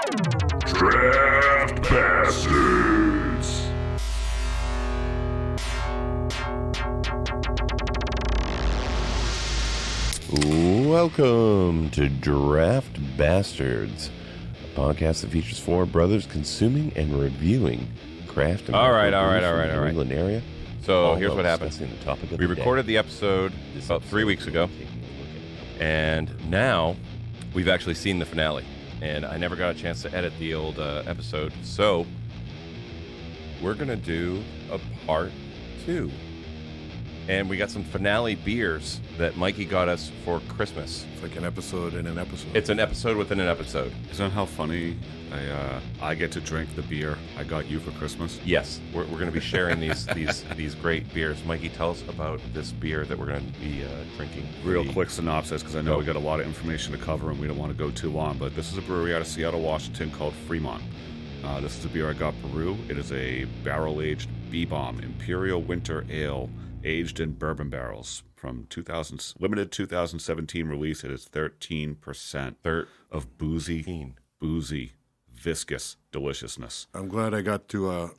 Draft Bastards. Welcome to Draft Bastards, a podcast that features four brothers consuming and reviewing craft and All right. New England area. So here's what happened. The topic of We the day. recorded the episode about 3 weeks ago, and now we've actually seen the finale. And I never got a chance to edit the old episode, so we're gonna do a part 2. And we got some finale beers that Mikey got us for Christmas. It's like an episode in an episode. It's an episode within an episode. Isn't that how funny I get to drink the beer I got you for Christmas? Yes, we're going to be sharing these great beers. Mikey, tell us about this beer that we're going to be drinking. Real quick synopsis, because I know we got a lot of information to cover and we don't want to go too long, but this is a brewery out of Seattle, Washington called Fremont. This is a beer I got Peru. It is a barrel-aged B-Bomb Imperial Winter Ale aged in bourbon barrels from limited 2017 release. It is 13% of boozy, viscous deliciousness. I'm glad I got to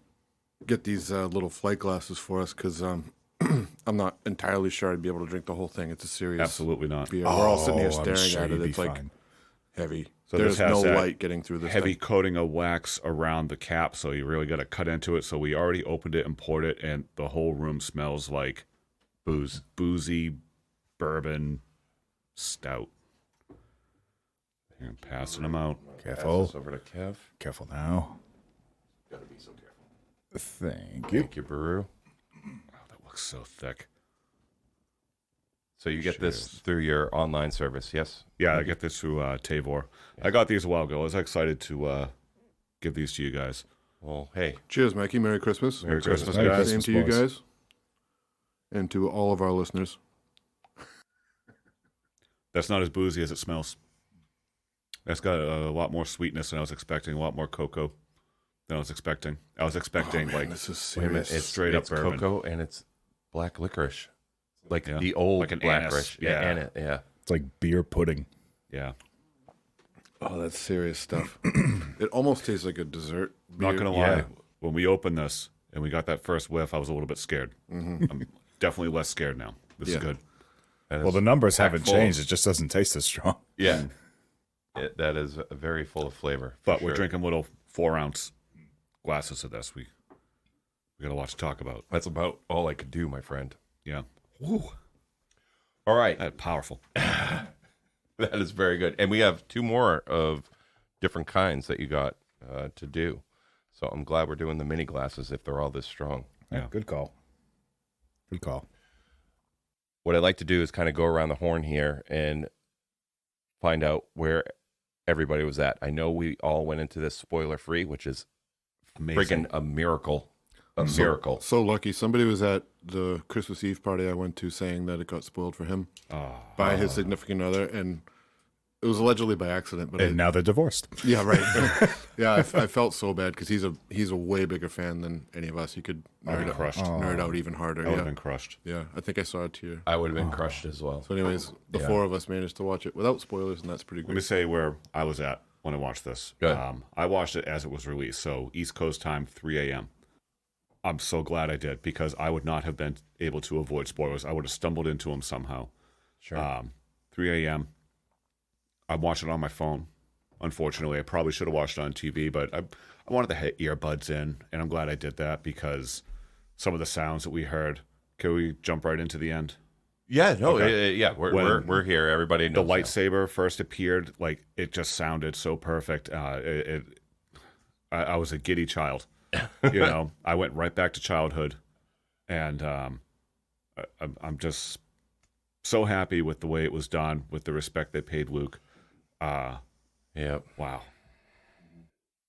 get these little flight glasses for us because I'm not entirely sure I'd be able to drink the whole thing. It's a serious Absolutely not. beer. We're all sitting here staring sure at it. you'd be It's like fine. heavy. So There's this has no that light getting through this heavy thing. coating of wax around the cap, so you really got to cut into it. So we already opened it and poured it, and the whole room smells like boozy bourbon stout. Here, I'm passing them out. Careful. Pass this over to Kev. Careful now. Gotta be so careful. Thank you. Thank you, Baru. Oh, that looks so thick. So you get this through your online service, yes? Yeah, I get this through Tavour. Yeah. I got these a while ago. I was excited to give these to you guys. Well, hey. Cheers, Mikey. Merry Christmas. Merry Christmas, Merry guys. Christmas. Same to you boys. guys. And to all of our listeners. That's not as boozy as it smells. That's got a lot more sweetness than I was expecting, a lot more cocoa than I was expecting. I was expecting This is Wait a minute, serious. it's straight up it's bourbon. cocoa and it's black licorice. Like Yeah. the old Like an black anise. licorice. Yeah. Yeah. It's like beer pudding. Yeah. Oh, that's serious stuff. It almost tastes like a dessert. Not beer. going to lie. Yeah. When we opened this and we got that first whiff, I was a little bit scared. I'm definitely less scared now. This is Yeah. good. That Well, is the numbers packed haven't full. changed. It just doesn't taste as strong. Yeah. That is very full of flavor. for But we're sure. drinking little 4-ounce glasses of this. We got a lot to talk about. That's about all I could do, my friend. Yeah. All right. That's powerful. That is very good. And we have 2 more of different kinds that you got to do. So I'm glad we're doing the mini glasses if they're all this strong. Yeah, good call. Good call. What I'd like to do is kind of go around the horn here and find out where everybody was at. I know we all went into this spoiler free, which is Amazing. friggin' a miracle. A miracle. So lucky. Somebody was at the Christmas Eve party I went to saying that it got spoiled for him by his significant other, and it was allegedly by accident. But And now they're divorced. yeah, right. Yeah, I felt so bad because he's a way bigger fan than any of us. He could nerd out even harder. I would Yeah, have been crushed. yeah. I think I saw it here. I would have been crushed as well. So, anyways, the 4 of us managed to watch it without spoilers, and that's pretty Let me good. say where I was at when I watched this. Good. I watched it as it was released, so East Coast time, 3 a.m. I'm so glad I did because I would not have been able to avoid spoilers. I would have stumbled into them somehow. Sure. 3 a.m. I watched it on my phone. Unfortunately, I probably should have watched it on TV, but I wanted to hit earbuds in, and I'm glad I did that because some of the sounds that we heard. Can we jump right into the end? Yeah, no, Okay. yeah, we're here. Everybody The knows now. lightsaber first appeared, like it just sounded so perfect. I was a giddy child. You know, I went right back to childhood, and I'm just so happy with the way it was done, with the respect they paid Luke. Yep. Wow.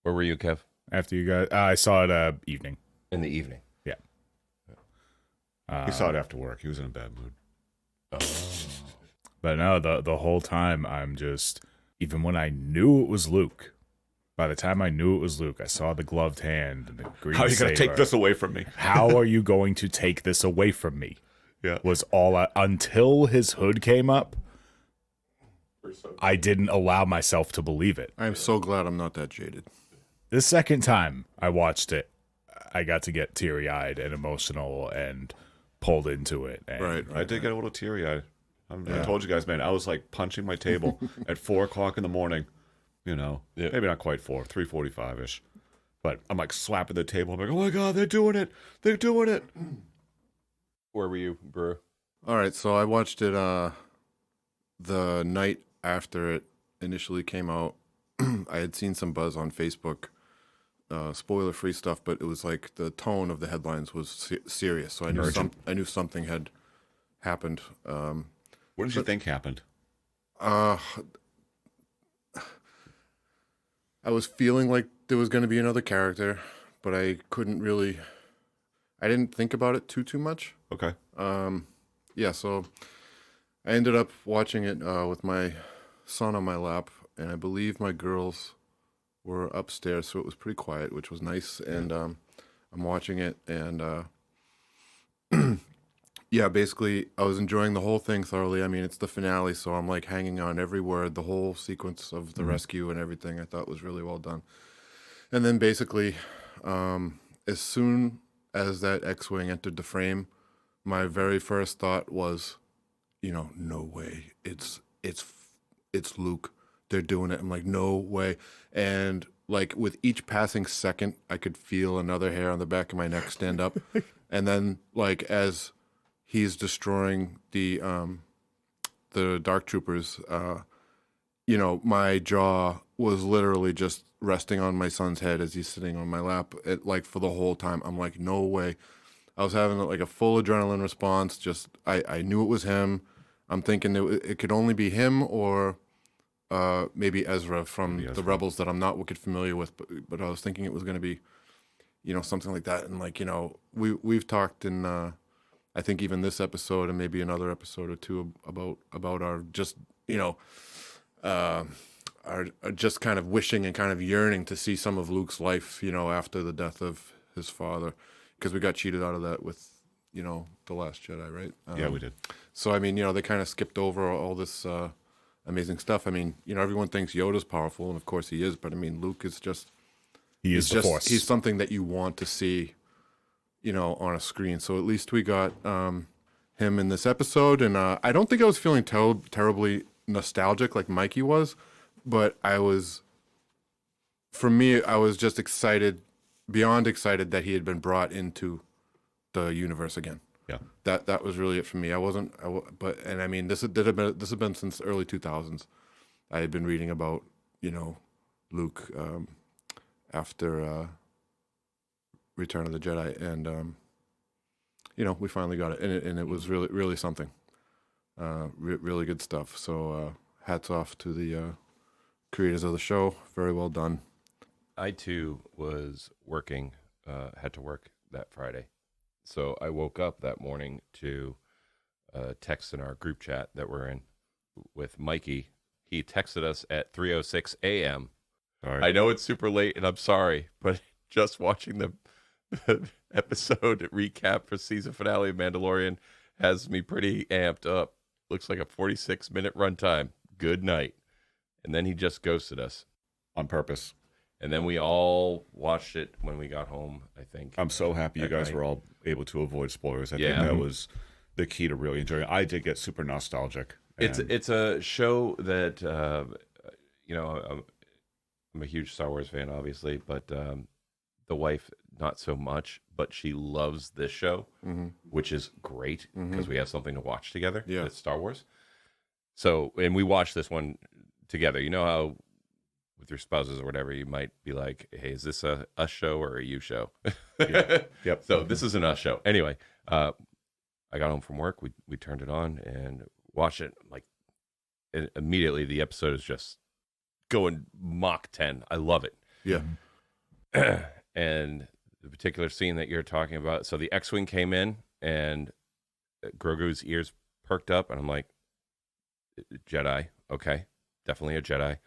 Where were you, Kev? After you guys, I saw it evening. In the evening. Yeah. He saw it after work. He was in a bad mood. But no, the whole time I'm just, even when I knew it was Luke, by the time I knew it was Luke, I saw the gloved hand and the green How are you going to saber. take this away from me? How are you going to take this away from me? Yeah. Was all until his hood came up. I didn't allow myself to believe it. I'm so glad I'm not that jaded. The second time I watched it, I got to get teary-eyed and emotional and pulled into it. And Right. I did get a little teary-eyed. I told you guys, man, I was like punching my table at 4 o'clock in the morning. You know, maybe not quite 4, 3:45-ish. But I'm like slapping the table. I'm like, oh my God, they're doing it. They're doing it. Where were you, Brew? All right, so I watched it the night after it initially came out. I had seen some buzz on Facebook, spoiler-free stuff, but it was like the tone of the headlines was serious, so I knew something had happened. What did you think happened? I was feeling like there was going to be another character, but I didn't think about it too much. Okay. Yeah, so I ended up watching it with my son on my lap, and I believe my girls were upstairs, so it was pretty quiet, which was nice. And I'm watching it, and yeah, basically, I was enjoying the whole thing thoroughly. I mean, it's the finale, so I'm like hanging on every word. The whole sequence of the rescue and everything I thought was really well done. And then basically, as soon as that X-Wing entered the frame, my very first thought was, no way. It's Luke. They're doing it. I'm like, no way. And like with each passing second, I could feel another hair on the back of my neck stand up. And then like as he's destroying the Dark Troopers, my jaw was literally just resting on my son's head as he's sitting on my lap, like for the whole time. I'm like, no way. I was having like a full adrenaline response. Just I knew it was him. I'm thinking it could only be him or maybe Ezra from the Rebels that I'm not wicked familiar with. But I was thinking it was going to be, something like that. And like we've talked in I think even this episode and maybe another episode or two about our just are just kind of wishing and kind of yearning to see some of Luke's life, after the death of his father, because we got cheated out of that with, The Last Jedi, right? Yeah, we did. So, I mean, they kind of skipped over all this amazing stuff. I mean, everyone thinks Yoda's powerful, and of course he is, but I mean, Luke is just... He is the Force. He's something that you want to see, on a screen. So at least we got him in this episode, and I don't think I was feeling terribly nostalgic like Mikey was, but I was just excited, beyond excited that he had been brought into the universe again. Yeah. That was really it for me. And I mean, this had been since the early 2000s. I had been reading about, Luke after Return of the Jedi, and we finally got it, and it was really, really something. Really good stuff. So hats off to the creators of the show. Very well done. I too was working, had to work that Friday. So I woke up that morning to text in our group chat that we're in with Mikey. He texted us at 3:06 a.m. All right. I know it's super late, and I'm sorry, but just watching the episode recap for season finale of Mandalorian has me pretty amped up. Looks like a 46-minute runtime. Good night. And then he just ghosted us. On purpose. And then we all watched it when we got home, I think. I'm so happy you guys night. were all able to avoid spoilers. I Yeah. think that was the key to really enjoying it. I did get super nostalgic. It's a show that, I'm a huge Star Wars fan, obviously, but the wife, not so much, but she loves this show, which is great because we have something to watch together. Yeah. It's Star Wars. So, and we watched this one together. You know how with your spouses or whatever, you might be like, hey, is this a us show or a you show? Yep. So this is an us show. Anyway, I got home from work. We turned it on and watched it. Like immediately, the episode is just going Mach 10. I love it. Yeah. And the particular scene that you're talking about. So the X-Wing came in and Grogu's ears perked up, and I'm like, Jedi. Okay. Definitely a Jedi.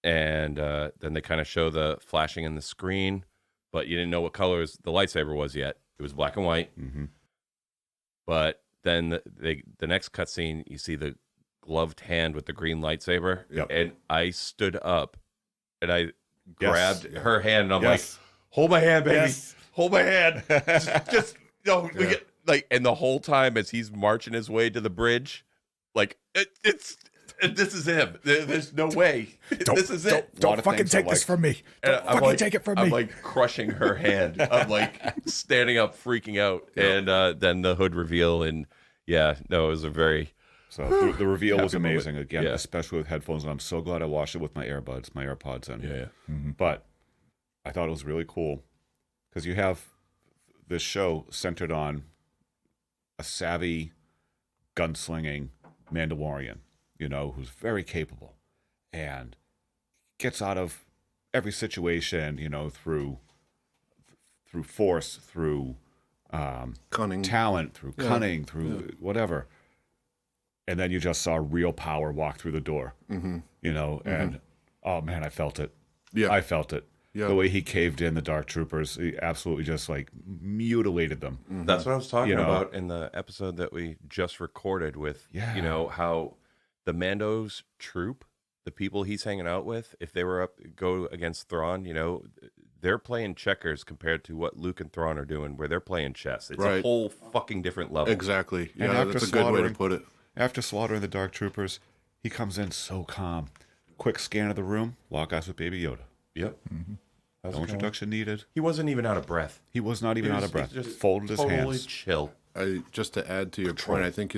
And then they kind of show the flashing in the screen, but you didn't know what colors the lightsaber was yet. It was black and white. Mm-hmm. But then the next cutscene, you see the gloved hand with the green lightsaber. Yep. And I stood up and I Yes. grabbed her hand and I'm Yes. like, hold my hand, baby. Yes. Hold my hand. just no, we Yeah. get like, and the whole time as he's marching his way to the bridge, like this is him. There's no way. This is it. Don't fucking take this from me. And Don't fucking take it from I'm me. like crushing her hand. I'm like standing up, freaking out, and then the hood reveal, and yeah, no, it was a very So the reveal was Happy moment. amazing again, Yeah. especially with headphones. And I'm so glad I watched it with my AirPods in. yeah. But I thought it was really cool because you have this show centered on a savvy, gunslinging Mandalorian, who's very capable and gets out of every situation, through force, through Cunning. talent, through cunning, through whatever. And then you just saw real power walk through the door, and oh man, I felt it. Yeah. I felt it. Yeah. The way he caved in the Dark Troopers, he absolutely just like mutilated them. That's what I was talking You know. about in the episode that we just recorded with, Yeah. how the Mando's troop, the people he's hanging out with, if they were go against Thrawn, they're playing checkers compared to what Luke and Thrawn are doing, where they're playing chess. It's a Right. whole fucking different level. Exactly. And Yeah, after that's a good way to slaughtering- put it. After slaughtering the Dark Troopers, he comes in so calm. Quick scan of the room, lock eyes with Baby Yoda. Yep. How's No it going? introduction needed. He wasn't even out of breath. He was not even He out was- of breath. he's just Folded his totally hands. chill. Just to add to your point, I think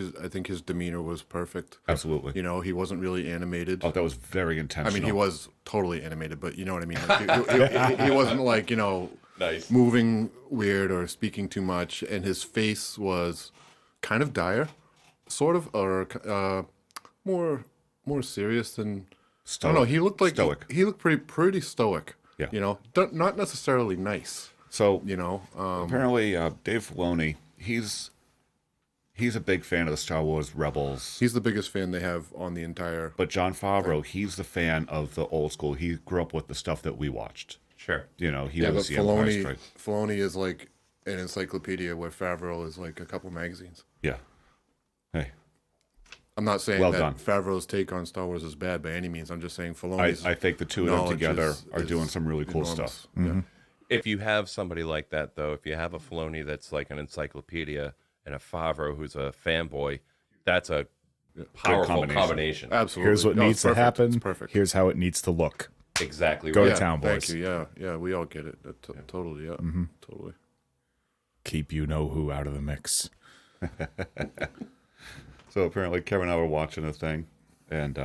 his demeanor was perfect. Absolutely. He wasn't really animated. Oh, that was very I intentional. mean, he was totally animated, but you know what I mean. Like, he wasn't like Nice. moving weird or speaking too much, and his face was kind of dire, sort of, or more serious than. I don't know. He looked like Stoic. He looked pretty stoic. Yeah. Not necessarily nice. So Apparently, apparently, Dave Filoni, he's a big fan of the Star Wars Rebels. he's the biggest fan they have on the entire. But John Favreau, he's the fan of the old school. He grew up with the stuff that we watched. Sure. He Yeah, but was the Empire Strike. Filoni is like an encyclopedia, where Favreau is like a couple magazines. Yeah. Hey, I'm not saying Well that done. Favreau's take on Star Wars is bad by any means. I'm just saying Filoni's I think the two of them knowledge together is are doing some really cool enormous. stuff. Yeah. If you have somebody like that, though, if you have a Filoni that's like an encyclopedia and a Favreau who's a fanboy, that's a powerful combination. Absolutely. Here's what No, needs it's to perfect. happen. It's perfect. Here's how it needs to look. Exactly Go right. to town, boys. Thank you. Yeah, we all get it. Totally. Yeah, totally. Keep you know who out of the mix. So apparently, Kevin and I were watching a thing, and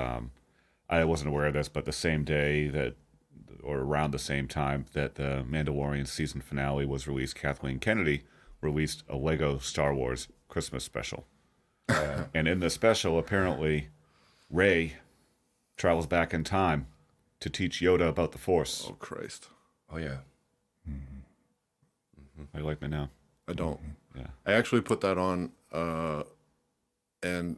I wasn't aware of this, but the same day that, or around the same time that the Mandalorian season finale was released, Kathleen Kennedy released a Lego Star Wars Christmas special. And in the special, apparently, Rey travels back in time to teach Yoda about the Force. Oh Christ, Oh, yeah. How do you like me now? I don't. Yeah. I actually put that on, and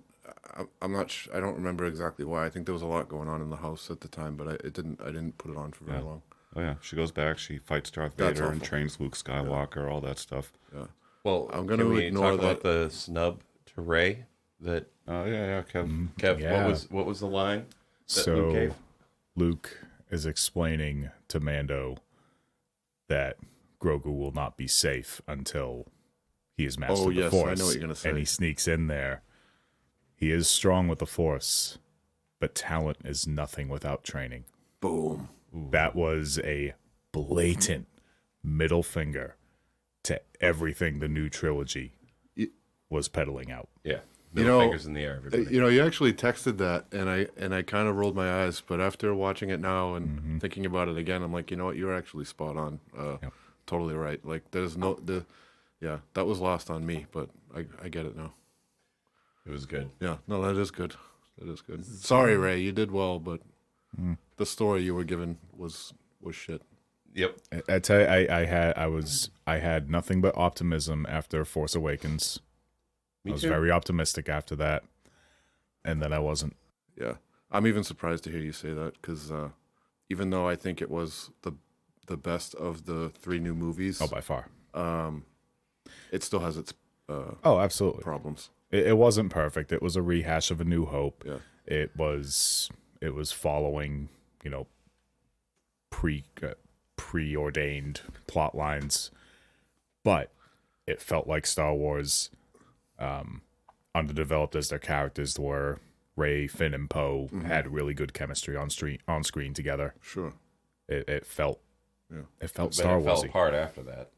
I'm not. I don't remember exactly why. I think there was a lot going on in the house at the time, but I didn't put it on for very long. Oh, yeah. She goes back, she fights Darth That's Vader and awful. trains Luke Skywalker, all that stuff. Yeah. Well, I'm gonna can we ignore talk about that. the snub to Ray that Oh, yeah, Kev. Kev, Yeah. what was the line that So Luke gave? Luke is explaining to Mando that Grogu will not be safe until he is mastered Oh, the yes, I Force. know what you're gonna say. And he sneaks in there. He is strong with the Force, but talent is nothing without training. Boom. That was a blatant middle finger to everything the new trilogy was peddling out. Yeah. You Middle know, fingers in the air, everybody. You actually texted that, and I kind of rolled my eyes, but after watching it now and thinking about it again, I'm like, you know what, you're actually spot on. Totally right. Like, there's that was lost on me, but I get it now. It was good. Yeah, no, that is good. That is good. Sorry, Ray, you did well, but the story you were given was shit. Yep. I tell you, I had nothing but optimism after Force Awakens. Me I was too. very optimistic after that, and then I wasn't. Yeah, I'm even surprised to hear you say that because even though I think it was the best of the three new movies, Oh, by far. it still has its Oh, absolutely. problems. It wasn't perfect. It was a rehash of A New Hope. Yeah. It was following, preordained plot lines, but it felt like Star Wars, underdeveloped as their characters were. Rey, Finn, and Poe had really good chemistry on screen together. Sure. It felt But Star it fell Warsy. apart after that.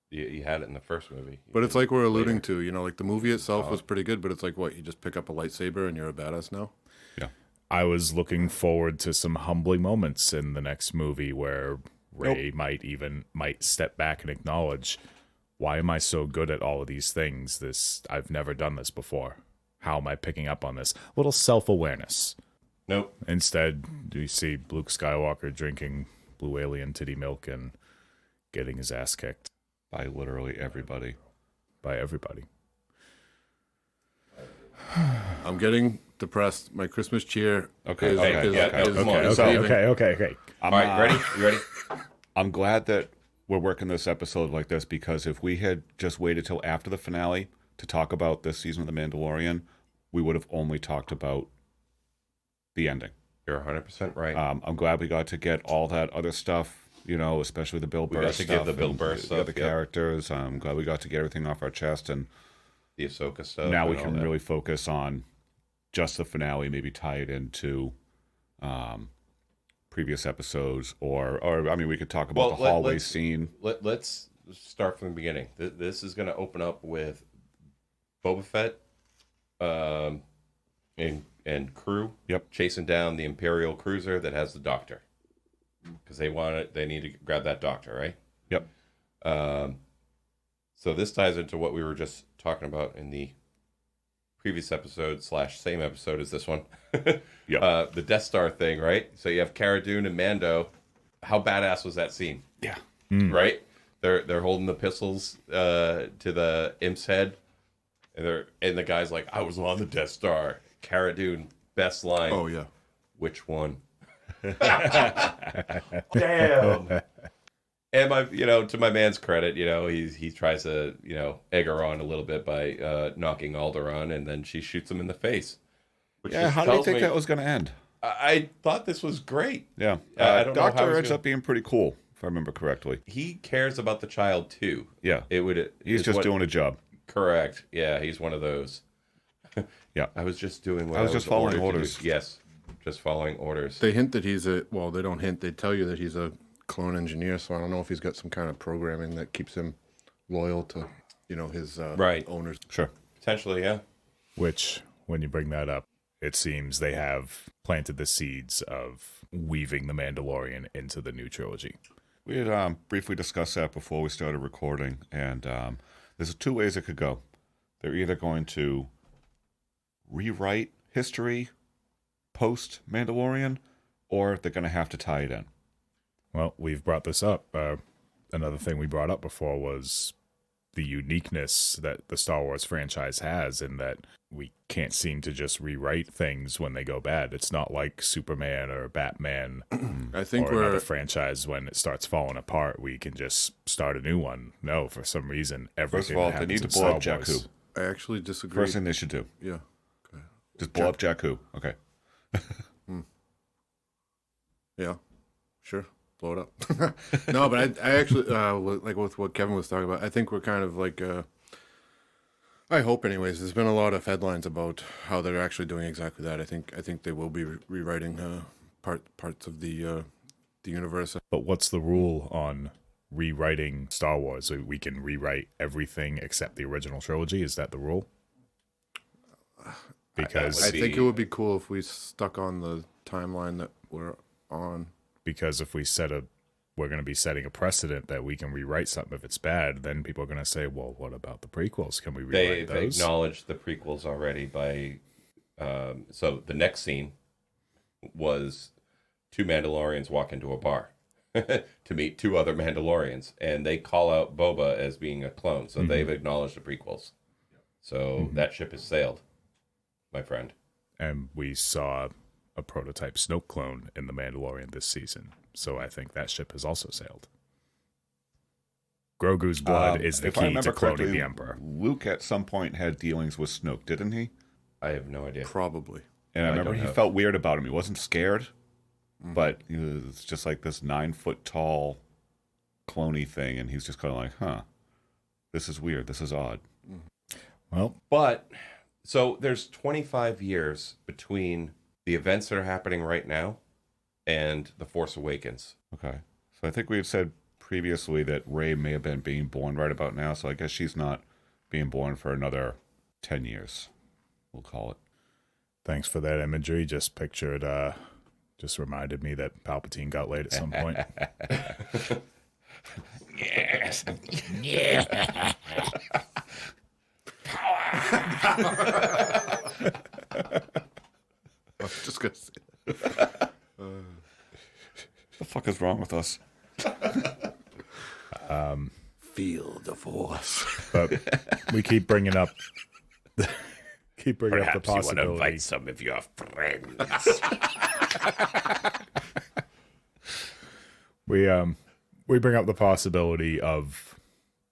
You had it in the first movie. But it's like we're alluding to, like the movie itself was pretty good, but it's like, what, you just pick up a lightsaber and you're a badass now? Yeah. I was looking forward to some humbling moments in the next movie where Rey might step back and acknowledge, why am I so good at all of these things? I've never done this before. How am I picking up on this? Little self-awareness. Nope. Instead, you see Luke Skywalker drinking blue alien titty milk and getting his ass kicked By literally everybody. by everybody. I'm getting depressed. My Christmas cheer Okay, is, okay, is, yeah, is, come on. is Okay, leaving. okay. All right, ready? You ready? I'm glad that we're working this episode like this, because if we had just waited till after the finale to talk about this season of The Mandalorian, we would have only talked about the ending. You're 100% right. I'm glad we got to get all that other stuff, especially the Bill Burr got to stuff. give the Bill and Burr the stuff, other yep. characters. I'm glad we got to get everything off our chest, and The Ahsoka stuff. now we and all can that. really focus on just the finale, maybe tie it into previous episodes, or I mean, we could talk about the hallway scene. Let's start from the beginning. This is going to open up with Boba Fett and crew chasing down the Imperial cruiser that has the doctor, because they need to grab that doctor, right? Yep. So this ties into what we were just talking about in the previous episode / same episode as this one. Yep. The Death Star thing, right? So you have Cara Dune and Mando. How badass was that scene? Yeah. Right? They're holding the pistols to the imp's head, and the guy's like, "I was on the Death Star." Cara Dune, best line. Oh, yeah. Which one? Damn. And to my man's credit, he tries to, egg her on a little bit by knocking Alderaan, and then she shoots him in the face. Which Yeah, just how do you tells think me- that was going to end? I thought this was great. Yeah. I don't know how Doctor he's ends gonna- up being pretty cool, if I remember correctly. He cares about the child too. Yeah. He's just doing a job. Correct. Yeah, he's one of those. Yeah. I was just doing what I was just following ordered to orders. do. Yes, just following orders. They hint that he's they don't hint, they tell you that he's a clone engineer, so I don't know if he's got some kind of programming that keeps him loyal to, his Right. owners. Sure. Potentially, yeah. Which, when you bring that up, it seems they have planted the seeds of weaving the Mandalorian into the new trilogy. We had briefly discussed that before we started recording, and there's two ways it could go. They're either going to rewrite history post-Mandalorian, or they're going to have to tie it in. Well, we've brought this up. Another thing we brought up before was the uniqueness that the Star Wars franchise has, in that we can't seem to just rewrite things when they go bad. It's not like Superman or Batman I think or another we're franchise. When it starts falling apart, we can just start a new one. No, for some reason, everything First of all, that they need happens to in blow up Star Wars- Jakku. I actually disagree. First thing they should do. Yeah. Just blow up Jakku. Okay. Yeah, sure. Blow it up. No, but I actually, like with what Kevin was talking about, I think we're kind of like, I hope anyways, there's been a lot of headlines about how they're actually doing exactly that. I think they will be rewriting parts of the universe. But what's the rule on rewriting Star Wars? So we can rewrite everything except the original trilogy? Is that the rule? Because I think it would be cool if we stuck on the timeline that we're on. because if we we're going to be setting a precedent that we can rewrite something if it's bad, then people are going to say, well, what about the prequels? Can we rewrite They those? acknowledged the prequels already by so the next scene was two Mandalorians walk into a bar to meet two other Mandalorians, and they call out Boba as being a clone, so they've acknowledged the prequels. So that ship has sailed, my friend. And we saw a prototype Snoke clone in The Mandalorian this season. So I think that ship has also sailed. Grogu's blood is the if I key remember to cloning correctly, the Emperor. Luke at some point had dealings with Snoke, didn't he? I have no idea. Probably. And I remember don't he know. felt weird about him. He wasn't scared, but he was just like this 9-foot tall cloney thing, and he's just kind of like, huh, this is weird. This is odd. Well, But so there's 25 years between the events that are happening right now and The Force Awakens. Okay. So I think we had said previously that Rey may have been being born right about now, so I guess she's not being born for another 10 years, we'll call it. thanks for that imagery. Just reminded me that Palpatine got laid at some point. Yes. I was just gonna say. The fuck is wrong with us? Feel the force. But we keep bringing up the possibility. You want to invite some of your friends. We bring up the possibility of,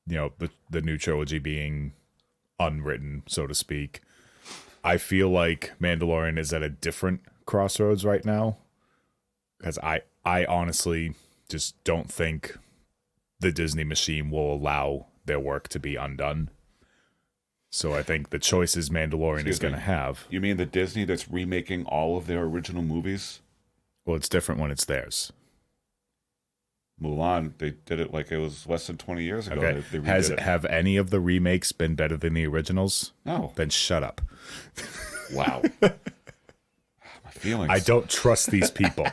the new trilogy being unwritten, so to speak. I feel like Mandalorian is at a different crossroads right now, because I honestly just don't think the Disney machine will allow their work to be undone. So I think the choices Mandalorian is going to have. You mean the Disney that's remaking all of their original movies? Well, it's different when it's theirs. Mulan, they did it like it was less than 20 years ago. Okay. They redid it. Have any of the remakes been better than the originals? No. Then shut up. Wow. My feelings. I don't trust these people.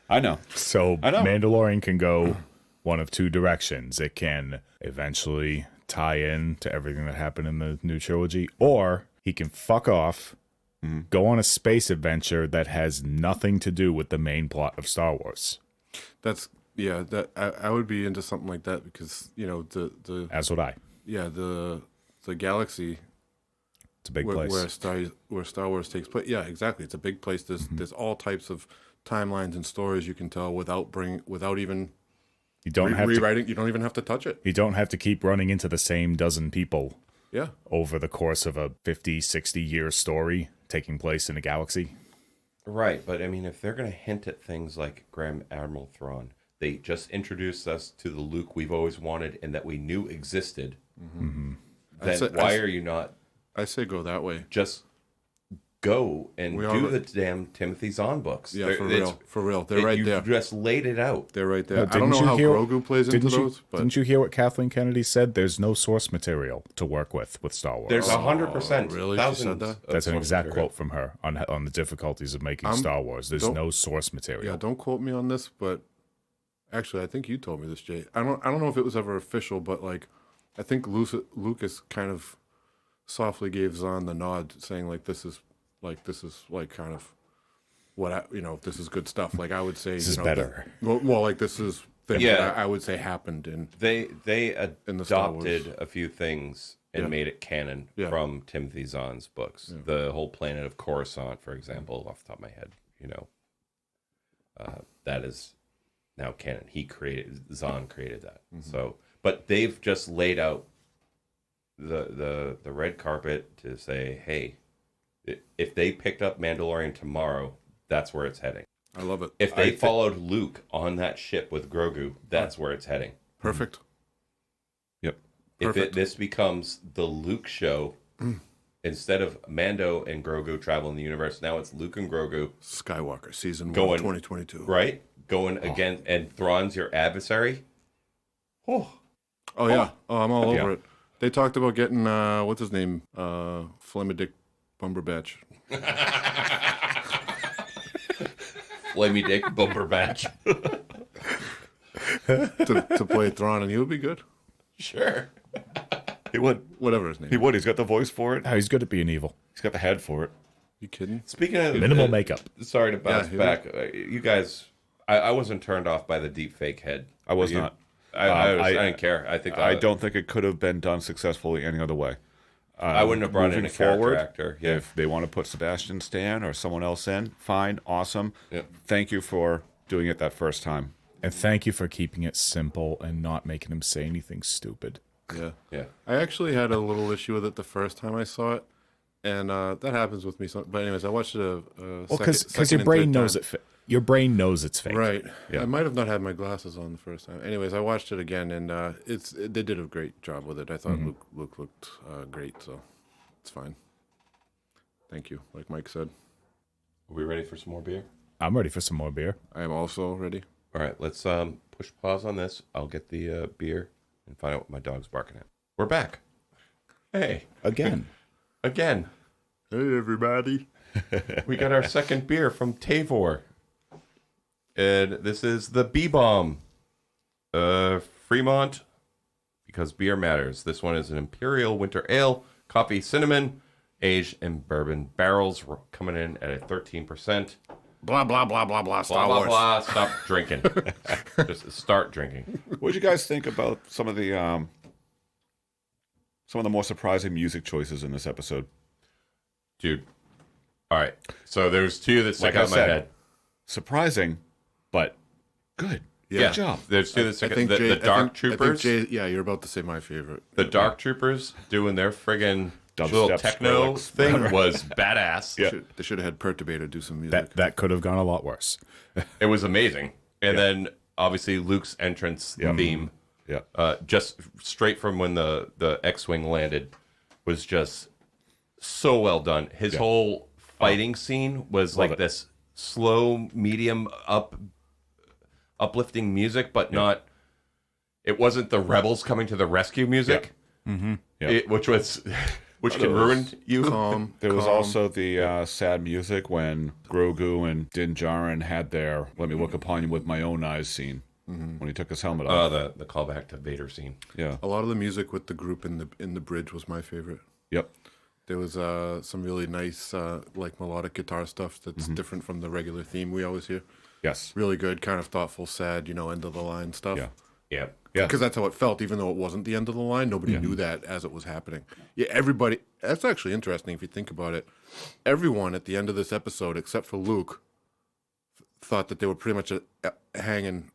I know. So I know. Mandalorian can go one of two directions. It can eventually tie in to everything that happened in the new trilogy, or he can fuck off, go on a space adventure that has nothing to do with the main plot of Star Wars. That I would be into something like that because the As would I. the galaxy It's a big where place. where Star Wars takes place. Yeah, exactly. It's a big place. There's all types of timelines and stories you can tell without even You don't have to. rewriting. You don't even have to touch it. You don't have to keep running into the same dozen people Yeah, over the course of a 50, 60-year story taking place in a galaxy. Right, but I mean, if they're going to hint at things like Grand Admiral Thrawn, they just introduced us to the Luke we've always wanted and that we knew existed. Then why are you not I say go that way. just go and We do are- the damn Timothy Zahn books? Yeah, for real. They're right you there. just laid it out. They're right there. I Didn't don't know you how hear- Grogu plays into those, but Didn't you hear what Kathleen Kennedy said? There's no source material to work with Star Wars. There's 100%. really? She said Thousands that? of That's an source exact material. quote from her on the difficulties of making Star Wars. There's don't- no source material. yeah, don't quote me on this, but actually, I think you told me this, Jay. I don't know if it was ever official, but like, I think Lucas kind of softly gave Zahn the nod, saying like, this is kind of what this is good stuff. Like I would say, This is better. Well, like this is things Yeah. that I would say happened in. They In the Star adopted a few things and Yeah. made it canon Yeah. from Timothy Zahn's books. The whole planet of Coruscant, for example, off the top of my head, that is now canon. Zahn created that. So, but they've just laid out the red carpet to say, hey, if they picked up Mandalorian tomorrow, that's where it's heading. I love it. If they followed Luke on that ship with Grogu, that's where it's heading. Perfect. Yep. Perfect. This becomes the Luke show, instead of Mando and Grogu traveling the universe, now it's Luke and Grogu, Skywalker season 1, Going- 2022. right? Going again, and Thrawn's your adversary. Oh, Oh yeah. Oh, I'm all over Yeah. it. They talked about getting what's his name, Flemedick Bumberbatch. Flamey Dick Bumberbatch. to play Thrawn, and he would be good. Sure. He would. Whatever his name. He would. He's got the voice for it. Oh, he's good at being evil. He's got the head for it. You kidding? Speaking of Minimal makeup. sorry to bounce Yeah, back. You guys, I wasn't turned off by the deep fake head. I was You- not. I didn't care. I think I don't think it could have been done successfully any other way. I wouldn't have brought in Moving a character forward, actor. Yeah. If they want to put Sebastian Stan or someone else in, fine, awesome. Yep. Thank you for doing it that first time. And thank you for keeping it simple and not making him say anything stupid. Yeah. Yeah. I actually had a little issue with it the first time I saw it, And that happens with me. But anyways, I watched it Well, because your brain knows it. Your brain knows it's fake. Right. Yeah. I might have not had my glasses on the first time. Anyways, I watched it again, and they did a great job with it. I thought Luke looked great, so it's fine. Thank you, like Mike said. Are we ready for some more beer? I'm ready for some more beer. I am also ready. All right, let's push pause on this. I'll get the beer and find out what my dog's barking at. We're back. Hey. Again. Again. Hey, everybody. We got our second beer from Tavour. And this is the B-Bomb. Fremont, because beer matters. This one is an Imperial Winter Ale, coffee, cinnamon, aged in bourbon barrels. We're coming in at a 13%. Blah, blah, blah, blah, blah, Star Blah, Wars. blah, blah. Stop drinking. Just start drinking. What did you guys think about some of the more surprising music choices in this episode? Dude. All right. So there's two that stick Like I out in my said, head. Surprising, but good. Yeah. Good job. There's two that stick out. The Jay- Dark Troopers. yeah, you're about to say my favorite. The Dark Troopers doing their friggin' Dubstep little techno Skrillex. thing was badass. Yeah. They should have had Perturbator do some music. That could have gone a lot worse. It was amazing. And then obviously Luke's entrance theme, Yeah. just straight from when the X-Wing landed, was just so well done. His whole fighting scene was like it. this slow, medium, uplifting music, but not. It wasn't the rebels coming to the rescue music, Yeah. which can ruin you. Calm. There was calm. also the sad music when Grogu and Din Djarin had their "Let me look upon you with my own eyes" scene when he took his helmet off. The callback to Vader scene. Yeah. A lot of the music with the group in the bridge was my favorite. Yep. There was some really nice like melodic guitar stuff that's different from the regular theme we always hear. Yes. Really good, kind of thoughtful, sad, end of the line stuff. Yeah. Yeah. Yeah. Because that's how it felt, even though it wasn't the end of the line. Nobody knew that as it was happening. Yeah, everybody. That's actually interesting if you think about it. Everyone at the end of this episode, except for Luke, thought that they were pretty much hanging,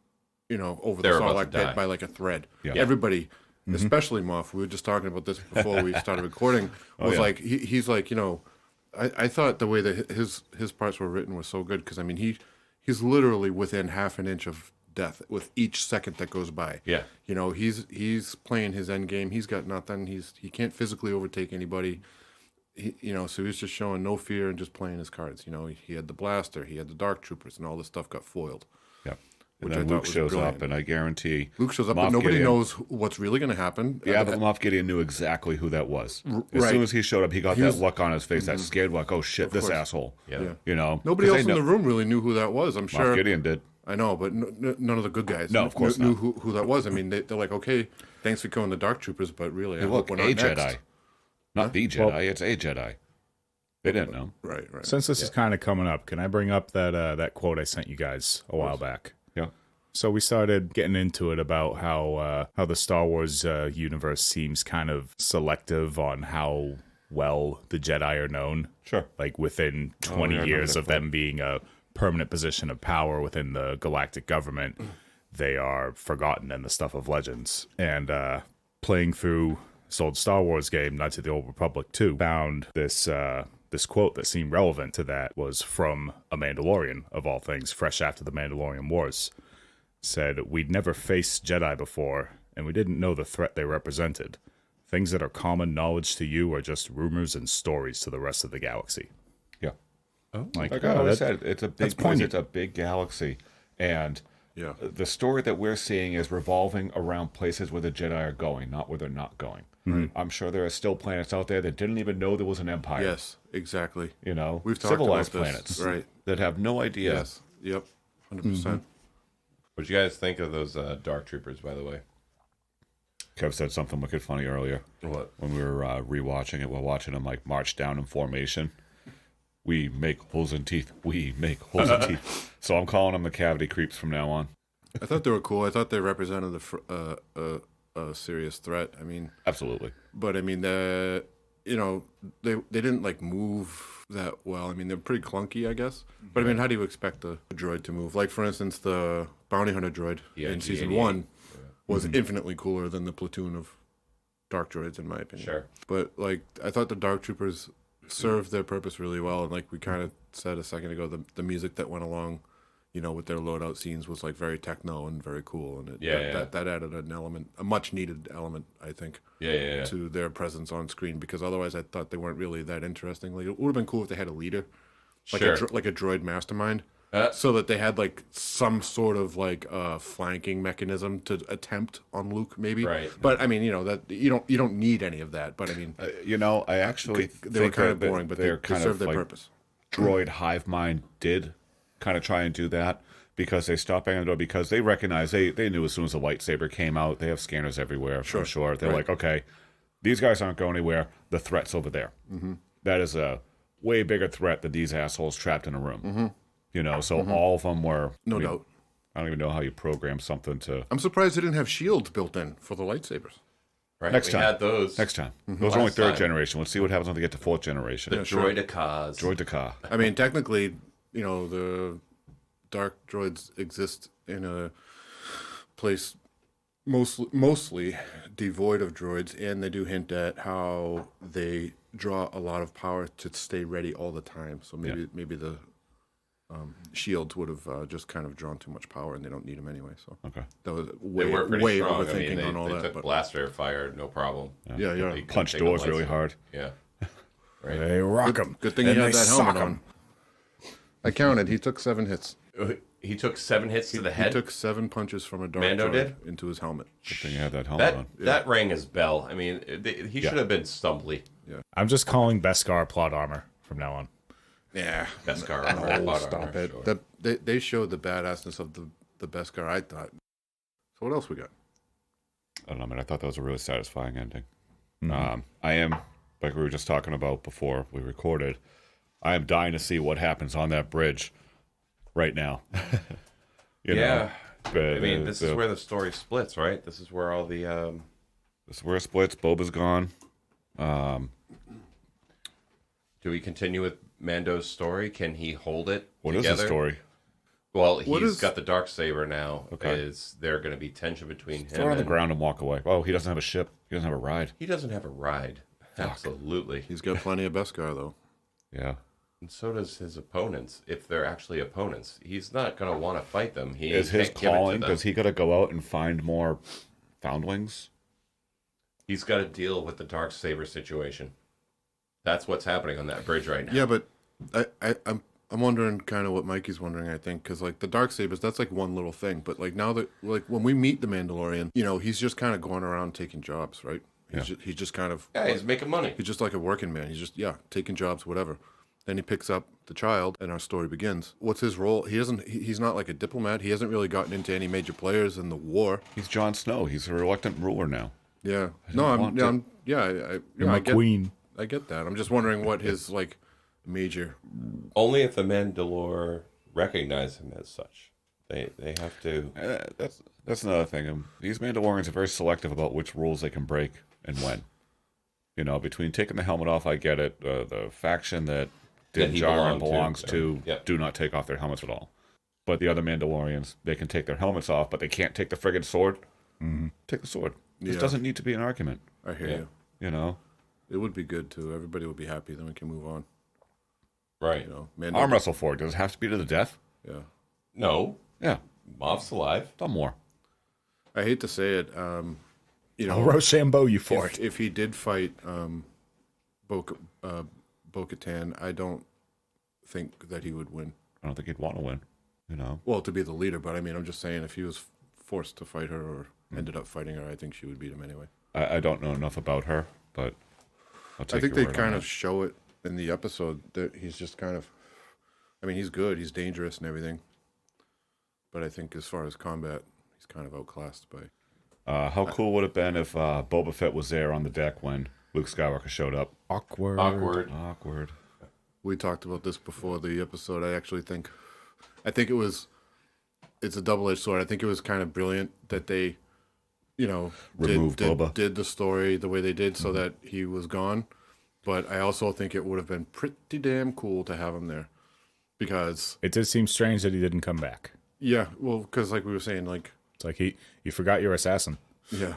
over They the were about Sarlacc to die. pit by like a thread. Yeah. Everybody, especially Moff. We were just talking about this before we started recording. Was yeah. like he's like I thought the way that his parts were written was so good because I mean he's literally within half an inch of death with each second that goes by. Yeah. He's playing his end game. He's got nothing. He can't physically overtake anybody. So he's just showing no fear and just playing his cards. He had the blaster, he had the Dark Troopers, and all this stuff got foiled. Yeah. Which And I then thought Luke was shows brilliant. up, and I guarantee Luke shows up, Moff but nobody Gideon- knows what's really going to happen. Yeah, but Moff Gideon knew exactly who that was. As right. soon as he showed up, he got He that was- look on his face, that scared look. Oh shit, this course. asshole. Yeah. Nobody 'Cause else they in the know- room really knew who that was. I'm sure. Moff Gideon did. I know, but none of the good guys. No, of course knew not. who that was. I mean, they're like, okay, thanks for killing the Dark Troopers, but really, I Hey, hope look, we're a not next. Jedi, not the Jedi. It's a Jedi. They didn't know. Right. Since this is kind of coming up, can I bring up that quote I sent you guys a while back? Yeah. So we started getting into it about how the Star Wars universe seems kind of selective on how well the Jedi are known. Sure. Like within 20 yeah, I years remember of that them being a permanent position of power within the galactic government, they are forgotten in the stuff of legends. And playing through this old Star Wars game, Knights of the Old Republic 2, found this quote that seemed relevant to that was from a Mandalorian, of all things, fresh after the Mandalorian Wars. Said, "We'd never faced Jedi before, and we didn't know the threat they represented. Things that are common knowledge to you are just rumors and stories to the rest of the galaxy." Yeah. Like, Like I always that- said, it's a that's big place, poignant. it's a big galaxy, and Yeah. the story that we're seeing is revolving around places where the Jedi are going, not where they're not going. I'm sure there are still planets out there that didn't even know there was an empire. Yes, exactly. We've talked civilized about this, planets, right? That have no idea. Yes. Yep. 100%. What did you guys think of those Dark Troopers, by the way? Kev said something wicked funny earlier What? when we were rewatching it. We're watching them like march down in formation. We make holes in teeth. We make holes in teeth. So I'm calling them the cavity creeps from now on. I thought they were cool. I thought they represented a serious threat. I mean, Absolutely. but I mean, they didn't like move that well. I mean, they're pretty clunky, I guess. But I mean, how do you expect a droid to move? Like, for instance, the bounty hunter droid Yeah, in season G88. 1 was infinitely cooler than the platoon of dark droids, in my opinion. Sure. But like, I thought the Dark Troopers, served their purpose really well. And like we kind of said a second ago, the music that went along, with their loadout scenes was like very techno and very cool. And that added an element, a much needed element, I think, to their presence on screen, because otherwise I thought they weren't really that interesting. Like it would have been cool if they had a leader, like like a droid mastermind. So that they had like some sort of like flanking mechanism to attempt on Luke, maybe. Right. But I mean, that you don't need any of that. But I mean, I actually they were think kind of that boring, but they're they kind served of their like purpose. Droid hive mind did kind of try and do that, because they stopped banging the door, because they recognized they knew as soon as the lightsaber came out, they have scanners everywhere. Sure. They're like, okay, these guys aren't going anywhere. The threat's over there. Mm-hmm. That is a way bigger threat than these assholes trapped in a room. Mm-hmm. So all of them were... No doubt. I don't even know how you program something to... I'm surprised they didn't have shields built in for the lightsabers. Right. Next we time. had those. Next time. Those are only third generation. Let's see what happens when they get to fourth generation. The droidicas. Droidica. I mean, technically, the dark droids exist in a place mostly devoid of droids, and they do hint at how they draw a lot of power to stay ready all the time. So maybe the shields would have just kind of drawn too much power, and they don't need them anyway. So Okay. that was They were pretty way strong. overthinking on all they that. took But blaster fire, no problem. yeah. They could Punch take a doors really lightsaber. hard. Yeah. Right. They rock them. Good thing he had that helmet on. I counted. He took 7 hits. He took 7 hits to the head. He took 7 punches from a dark Mando droid did? into his helmet. Good thing you had that helmet on. That rang his bell. I mean, he should have been stumbly. I'm just calling Beskar plot armor from now on. Yeah. Beskar. Stop it. Sure. They showed the badassness of the Beskar, I thought. So what else we got? I don't know, man. I thought that was a really satisfying ending. Mm-hmm. I am, like we were just talking about before we recorded, I am dying to see what happens on that bridge right now. you know, I mean, this is where the story splits, right? This is where all the... This is where it splits. Boba's gone. Do we continue with Mando's story? Can he hold it What is together? the story? Well, he's got the Darksaber now. Okay. Is there going to be tension between him Throw it on the and... ground and walk away. Oh, he doesn't have a ship. He doesn't have a ride. He doesn't have a ride. Absolutely. He's got plenty of Beskar, though. Yeah. And so does his opponents, if they're actually opponents. He's not going to want to fight them. He Is his can't give it to calling, them. does he got to go out and find more foundlings? He's got to deal with the Darksaber situation. That's what's happening on that bridge right now. Yeah, but I'm wondering kind of what Mikey's wondering, I think, because like the Darksabers, that's like one little thing. But like now that like when we meet the Mandalorian, he's just kind of going around taking jobs, right? He's just kind of He's making money. he's just like a working man. He's just taking jobs, whatever. Then he picks up the child, and our story begins. What's his role? He's not like a diplomat. He hasn't really gotten into any major players in the war. He's Jon Snow. He's a reluctant ruler now. Yeah. You're my I get, queen. I get that. I'm just wondering what his like major. Only if the Mandalore recognize him as such. They have to... That's another thing. These Mandalorians are very selective about which rules they can break and when. Between taking the helmet off, I get it. The faction that Din he Djarin belonged to, belongs to yep. do not take off their helmets at all. But the other Mandalorians, they can take their helmets off, but they can't take the friggin' sword. Mm-hmm. Take the sword. This doesn't need to be an argument. I hear you. It would be good too. Everybody would be happy. Then we can move on. Right. Arm wrestle for it. Does it have to be to the death? Yeah. No. Yeah. Moff's alive. Done more. I hate to say it. I'll Rochambeau you for it. If he did fight Bo-Katan, I don't think that he would win. I don't think he'd want to win. Well, to be the leader, but I mean, I'm just saying, if he was forced to fight her or ended up fighting her, I think she would beat him anyway. I don't know enough about her, but I'll take I think your they word kind on of show it in the episode that he's just kind of. I mean, he's good. He's dangerous and everything. But I think as far as combat, he's kind of outclassed by. How cool would it have been if Boba Fett was there on the deck when Luke Skywalker showed up? Awkward. We talked about this before the episode. I think it's a double-edged sword. I think it was kind of brilliant that they, Removed Boba. did the story the way they did so that he was gone. But I also think it would have been pretty damn cool to have him there, because It did seem strange that he didn't come back. because like we were saying, like It's like you forgot your assassin. yeah.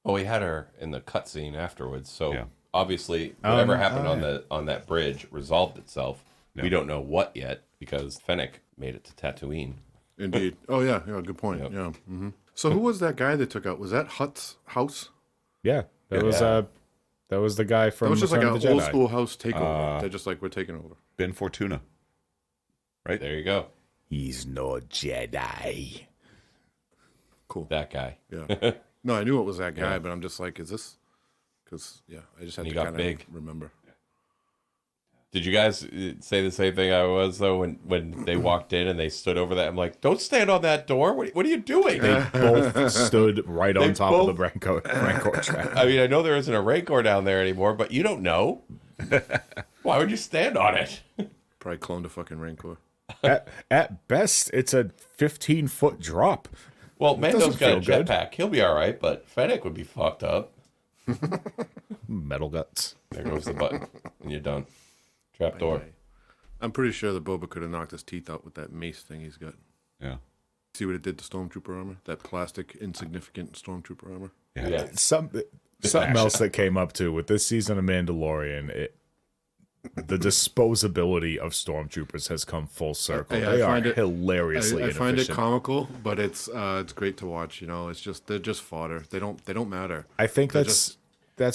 Oh, he had her in the cutscene afterwards, so Yeah. obviously whatever happened on that bridge resolved itself. Yeah. We don't know what yet because Fennec made it to Tatooine. Indeed. Oh yeah, good point. Yep. Yeah. Mm-hmm. So who was that guy that took out? Was that Hutt's house? Yeah, that was the guy from. That was just like Return an of the old Jedi. school house takeover. They're just like, we're taking over. Ben Fortuna. Right there, you go. He's no Jedi. Cool. That guy. Yeah. No, I knew it was that guy, but I'm just like, is this? Because I just had to kind of remember. Did you guys say the same thing I was, though, when they walked in and they stood over that? I'm like, don't stand on that door. What are you doing? They both stood right on top of the Rancor track. I mean, I know there isn't a Rancor down there anymore, but you don't know. Why would you stand on it? Probably cloned a fucking Rancor. At best, it's a 15-foot drop. Well, Mando's got a jetpack. He'll be all right, but Fennec would be fucked up. Metal guts. There goes the button, and you're done. Trapdoor. I'm pretty sure that Boba could have knocked his teeth out with that mace thing he's got. Yeah. See what it did to Stormtrooper armor? That plastic, insignificant Stormtrooper armor? Yeah. Something else that came up, too, with this season of Mandalorian, the disposability of Stormtroopers has come full circle. They are hilariously I find it inefficient. comical, but it's great to watch. It's just they're just fodder. They don't matter. I think that's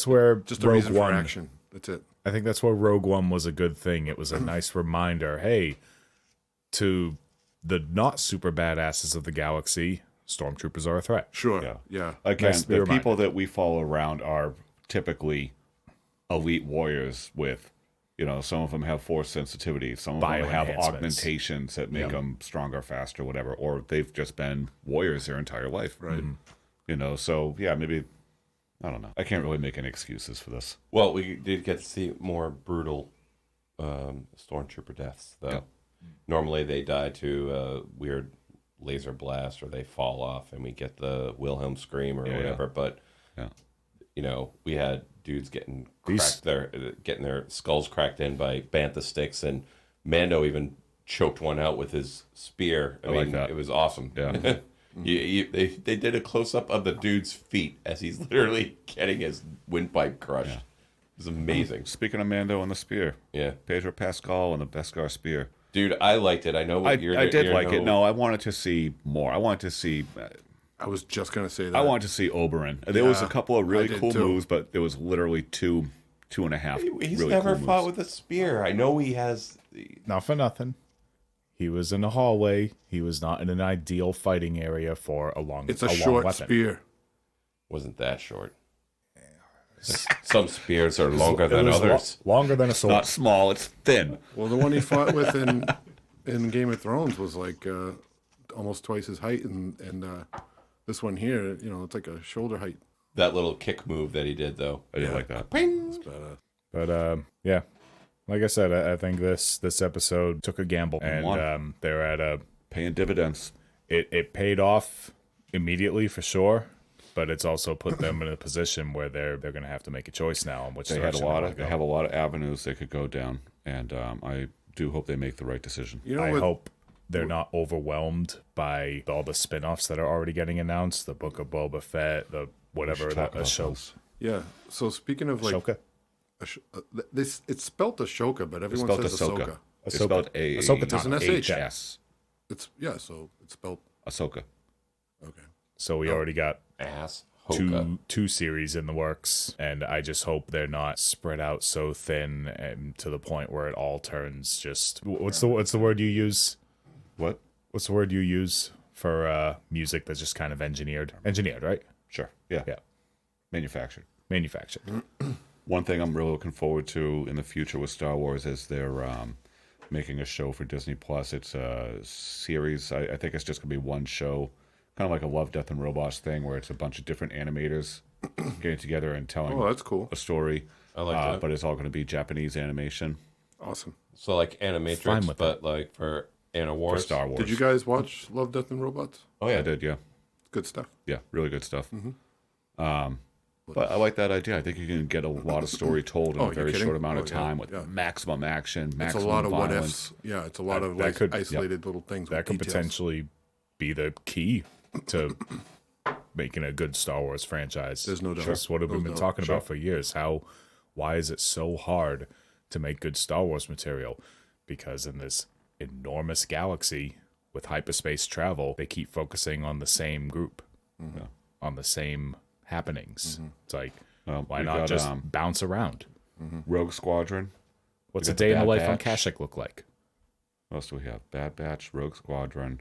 where just a Rogue reason One, for action. That's it. I think that's where Rogue One was a good thing. It was a nice reminder, hey, to the not super badasses of the galaxy, Stormtroopers are a threat. Sure. Yeah. Again, Nice to be the reminded. people that we follow around are typically elite warriors with, some of them have force sensitivity. Some of them have augmentations that make them stronger, faster, whatever. Or they've just been warriors their entire life. Right. So, yeah, maybe, I don't know. I can't really make any excuses for this. Well, we did get to see more brutal Stormtrooper deaths, though. Yep. Normally they die to a weird laser blast or they fall off and we get the Wilhelm scream or whatever. But, we had dudes getting their skulls cracked in by bantha sticks, and Mando even choked one out with his spear. I mean, like that. It was awesome. Yeah. They did a close-up of the dude's feet as he's literally getting his windpipe crushed. Yeah. It was amazing. Speaking of Mando and the spear. Yeah. Pedro Pascal and the Beskar spear. Dude, I liked it. I know I did like it. No, I wanted to see more. I wanted to see... I was just going to say that. I wanted to see Oberyn. There was a couple of really cool moves, but there was literally two and a half He's really never cool fought moves. with a spear. I know he has... Not for nothing. He was in a hallway. He was not in an ideal fighting area for a long It's a long short weapon. spear. Wasn't that short. Some spears are longer than others. Longer than a It's sword. not small, it's thin. Well, the one he fought with in Game of Thrones was like almost twice his height, and this one here, it's like a shoulder height. That little kick move that he did, though. I didn't like that. But yeah, like I said, I think this episode took a gamble, and they're at a Paying dividends. It paid off immediately for sure, but it's also put them in a position where they're going to have to make a choice now on which They direction they have a lot of avenues they could go down, and I do hope they make the right decision. I hope they're not overwhelmed by all the spin-offs that are already getting announced, the Book of Boba Fett, the whatever, a show. Yeah. So speaking of like Ahsoka? It's spelt Ashoka, but everyone says Ahsoka. It's spelled Ahsoka There's an SH. HS. So it's spelled Ahsoka. okay. So we already got Ass. Hoka. two series in the works, and I just hope they're not spread out so thin and to the point where it all turns just what's the word you use? What? What's the word you use for music that's just kind of engineered? Engineered, right? Sure. Yeah. Yeah. Manufactured. One thing I'm really looking forward to in the future with Star Wars is they're making a show for Disney Plus. It's a series. I think it's just going to be one show, kind of like a Love, Death, and Robots thing, where it's a bunch of different animators getting together and telling that's cool. a story. I like that. But it's all going to be Japanese animation. Awesome. So like Animatrix, but like for Anna For Wars. Star Wars. Did you guys watch Love, Death, and Robots? Oh, yeah. I did, yeah. Good stuff. Yeah, really good stuff. But I like that idea. I think you can get a lot of story told in a very short amount of time with maximum action, maximum It's a lot of violence. what ifs. Yeah, it's a lot of that could- isolated little things. that with could details. potentially be the key to making a good Star Wars franchise. There's no doubt. That's what we've No been doubt. talking about for years. How Why is it so hard to make good Star Wars material? Because in this enormous galaxy with hyperspace travel, they keep focusing on the same group, on the same happenings. It's like, why not just bounce around? Rogue Squadron. What's We a got the day in the Bad life on Batch. Kashyyyk look like? What else do we have? Bad Batch, Rogue Squadron,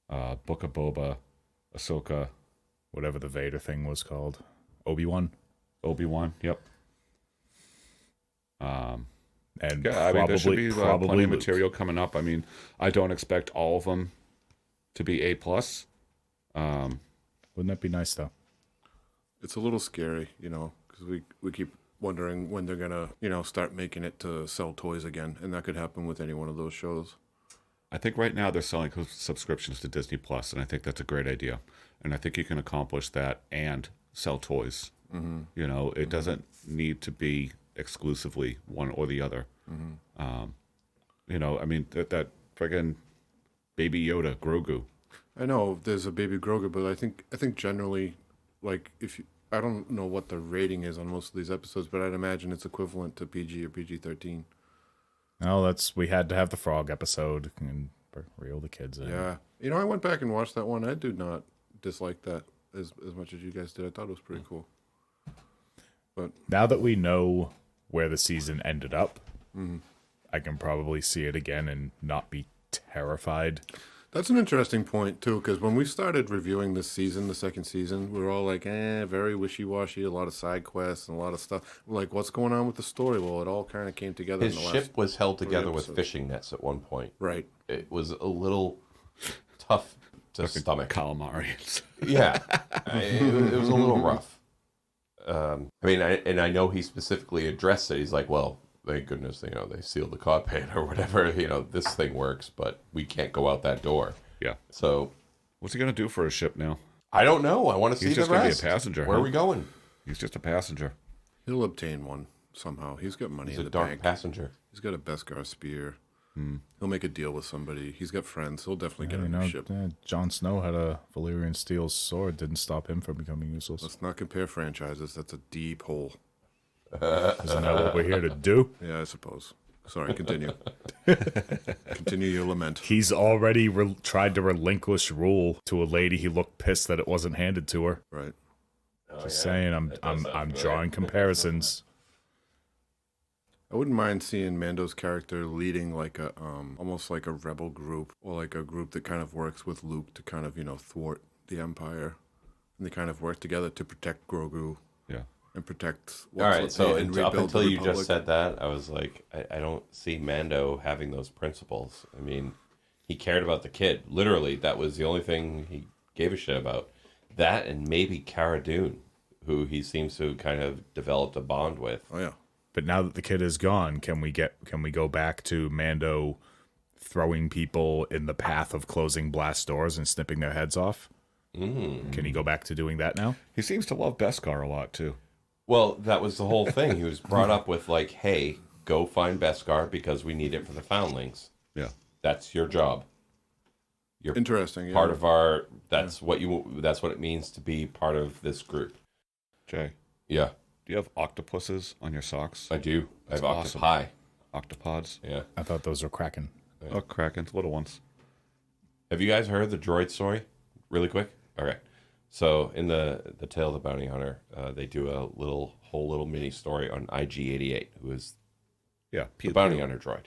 Book of Boba, Ahsoka, Whatever the Vader thing was called. Obi-Wan. Obi-Wan. Yep. And Yeah, I mean, there should be probably plenty of Luke. material coming up. I mean, I don't expect all of them to be A+. Wouldn't that be nice, though? It's a little scary, because we keep wondering when they're gonna, start making it to sell toys again, and that could happen with any one of those shows. I think right now they're selling subscriptions to Disney Plus, and I think that's a great idea. And I think you can accomplish that and sell toys. It doesn't need to be exclusively one or the other. I mean, that friggin' Baby Yoda, Grogu. I know there's a baby Grogu, but I think generally, like I don't know what the rating is on most of these episodes, but I'd imagine it's equivalent to PG or PG-13. No, we had to have the frog episode and reel the kids in. Yeah, I went back and watched that one. I did not dislike that as much as you guys did. I thought it was pretty cool. But Now that we know where the season ended up, I can probably see it again and not be terrified. that's an interesting point too, because when we started reviewing this season, the second season, we were all like, very wishy-washy, a lot of side quests and a lot of stuff. We're like, what's going on with the story? Well, it all kind of came together His in the ship last was held 3 together with episodes. fishing nets at one point. Right. It was a little tough to stomach. Calamari. Yeah, it was a little rough. I know he specifically addressed it. He's like, well, thank goodness, they sealed the cockpit or whatever. This thing works, but we can't go out that door. Yeah. So What's he going to do for his ship now? I don't know. I want to see He's the just gonna be a rest. passenger, Where huh? are we going? He's just a passenger. He'll obtain one somehow. He's got money He's in a the dark bank. passenger. He's got a Beskar spear. He'll make a deal with somebody. He's got friends. He'll definitely get a new ship. Jon Snow had a Valyrian steel sword. Didn't stop him from becoming useless. Let's not compare franchises. That's a deep hole. Isn't that what we're here to do? Yeah, I suppose. Sorry, continue. Continue your lament. He's already tried to relinquish rule to a lady he looked pissed that it wasn't handed to her. Right. Just saying, I'm drawing comparisons. I wouldn't mind seeing Mando's character leading like a almost like a rebel group, or like a group that kind of works with Luke to kind of thwart the Empire, and they kind of work together to protect Grogu Yeah. and protect. All right, so and up rebuild until the you just Republic. said that, I was like, I don't see Mando having those principles. I mean, he cared about the kid. Literally, that was the only thing he gave a shit about. That and maybe Cara Dune, who he seems to kind of developed a bond with. Oh yeah. But now that the kid is gone, can we go back to Mando throwing people in the path of closing blast doors and snipping their heads off? Can he go back to doing that now? He seems to love Beskar a lot, too. Well, that was the whole thing. He was brought up with like, hey, go find Beskar because we need it for the foundlings. Yeah. That's your job. You're Interesting. Yeah. part of our. That's what it means to be part of this group. Jay, Yeah, do you have octopuses on your socks? I do. I have That's awesome. octopi. Octopods? Yeah. I thought those were Kraken. Oh, Krakens, little ones. Have you guys heard the droid story? Really quick. Okay. So in the Tale of the Bounty Hunter, they do a whole little mini story on IG-88, who is Yeah. the bounty hunter droid.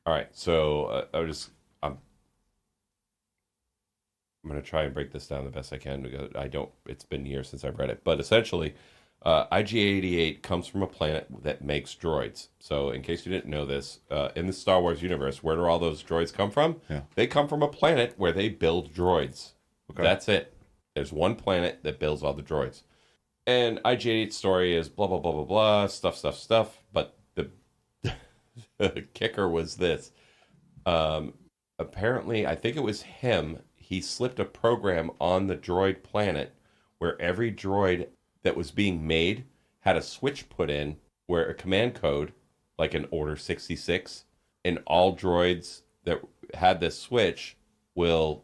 All right. So I'm going to try and break this down the best I can because it's been years since I've read it. But essentially, IG-88 comes from a planet that makes droids. So in case you didn't know this, in the Star Wars universe, where do all those droids come from? Yeah. They come from a planet where they build droids. Okay. That's it. There's one planet that builds all the droids. And IG-88's story is blah, blah, blah, blah, blah, stuff. But the kicker was this. Apparently, I think it was him. He slipped a program on the droid planet where every droid that was being made had a switch put in where a command code, like an Order 66, and all droids that had this switch will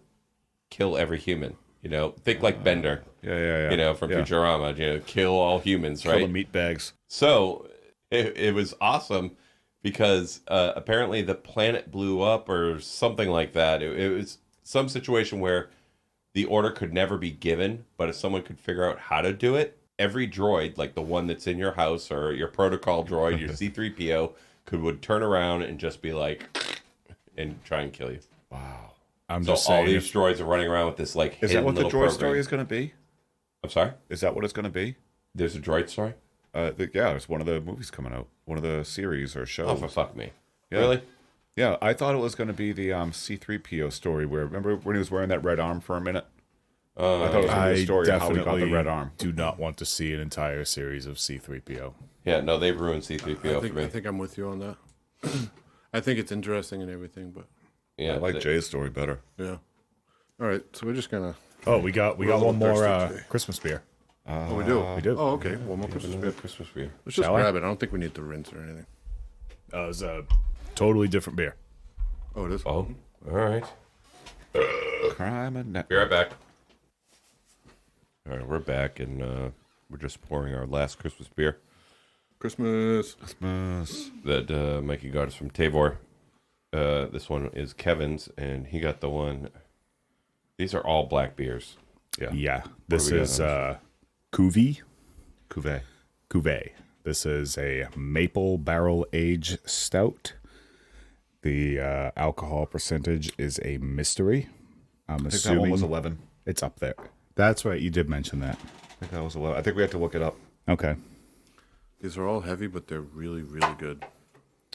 kill every human You know, think like Bender. Yeah. You know, from Futurama. You know, kill all humans, right? Kill the meat bags. So it was awesome because apparently the planet blew up or something like that. It was some situation where the order could never be given, but if someone could figure out how to do it, every droid, like the one that's in your house or your protocol droid, your C-3PO, would turn around and just be like, and try and kill you. Wow. I'm So just all saying. these droids are running around with this like Is that hidden what the little droid program. story is going to be? I'm sorry? Is that what it's going to be? There's a droid story? Yeah, it's one of the movies coming out. One of the series or shows. Oh, for fuck me. Yeah. Really? Yeah, I thought it was going to be the C-3PO story where, remember when he was wearing that red arm for a minute? I thought it was going to be a story of how he got the red arm. do not want to see an entire series of C-3PO. Yeah, no, they've ruined C-3PO for me. I think I'm with you on that. I think it's interesting and everything, but Yeah, I like Jay's story better. yeah. All right, so we're just gonna. Oh, we got a little one more thirsty today. Christmas beer. Oh, we do. We do. Oh, okay. One more Christmas beer. Christmas beer. Let's just Shall I? grab it. I don't think we need to rinse or anything. It's a totally different beer. Oh, it is. Oh, all right. Crime and net. Be right back. All right, we're back, and we're just pouring our last Christmas beer Christmas. that Mikey got us from Tavour. This one is Kevin's, and he got the one. These are all black beers. Yeah. This we got is on Cuvée. Cuvée. This is a maple barrel aged stout. The alcohol percentage is a mystery. I'm I think assuming that one was 11. it's up there. That's right. You did mention that. I think that was 11. I think we had to look it up. Okay. These are all heavy, but they're really, really good.